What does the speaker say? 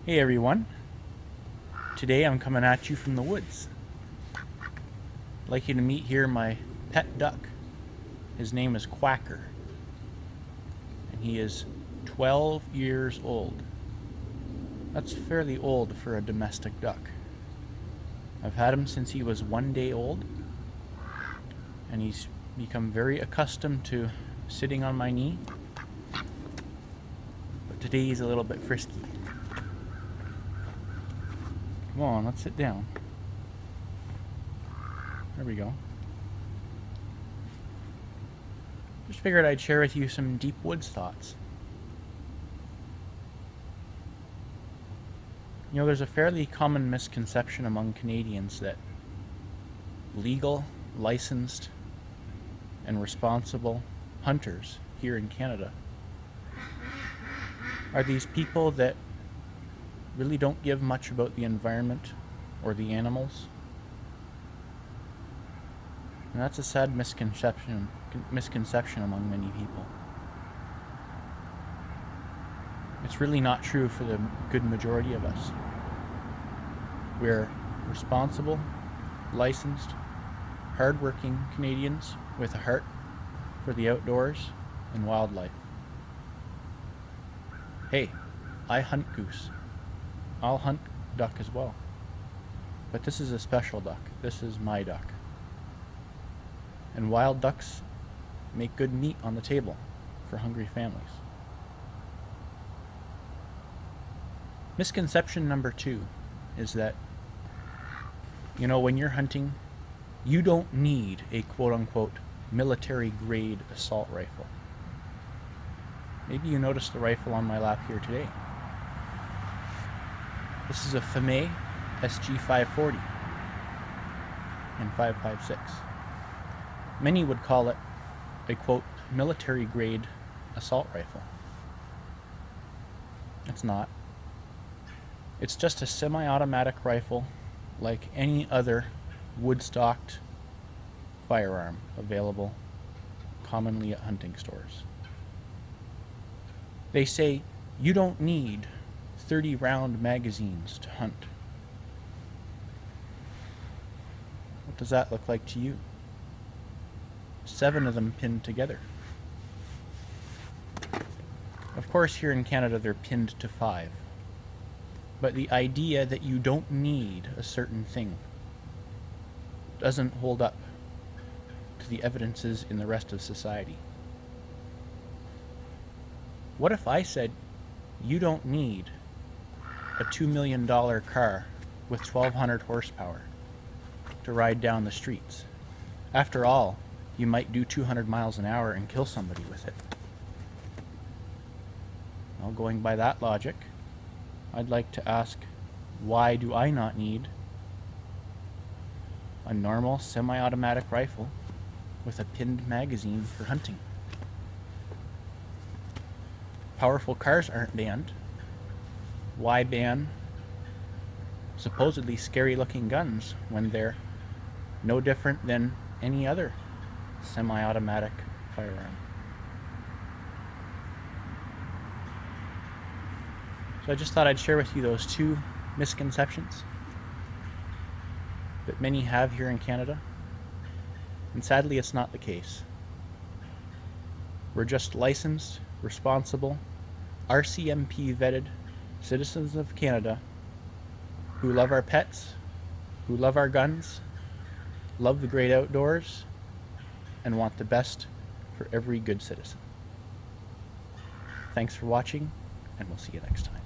Hey everyone, today I'm coming at you from the woods. I'd like you to meet here my pet duck. His name is Quacker, and he is 12 years old. That's fairly old for a domestic duck. I've had him since he was 1 day old, and he's become very accustomed to sitting on my knee, but today he's a little bit frisky. Come on, let's sit down. There we go. Just figured I'd share with you some deep woods thoughts. You know, there's a fairly common misconception among Canadians that legal, licensed, and responsible hunters here in Canada are these people that really don't give much about the environment or the animals. And that's a sad misconception among many people. It's really not true for the good majority of us. We're responsible, licensed, hardworking Canadians with a heart for the outdoors and wildlife. Hey, I hunt goose. I'll hunt duck as well. But this is a special duck. This is my duck. And wild ducks make good meat on the table for hungry families. Misconception number 2 is that, you know, when you're hunting, you don't need a quote-unquote military grade assault rifle. Maybe you noticed the rifle on my lap here today. This is a FAME SG 540 and 5.56. Many would call it a quote military grade assault rifle. It's not. It's just a semi-automatic rifle like any other wood-stocked firearm available commonly at hunting stores. They say you don't need 30-round magazines to hunt. What does that look like to you? 7 of them pinned together. Of course, here in Canada they're pinned to 5. But the idea that you don't need a certain thing doesn't hold up to the evidences in the rest of society. What if I said you don't need a $2 million car with 1,200 horsepower to ride down the streets? After all, you might do 200 miles an hour and kill somebody with it. Well, going by that logic, I'd like to ask, why do I not need a normal semi-automatic rifle with a pinned magazine for hunting? Powerful cars aren't banned. Why ban supposedly scary-looking guns when they're no different than any other semi-automatic firearm? So I just thought I'd share with you those 2 misconceptions that many have here in Canada. And sadly, it's not the case. We're just licensed, responsible, RCMP vetted citizens of Canada who love our pets, who love our guns, love the great outdoors, and want the best for every good citizen. Thanks for watching, and we'll see you next time.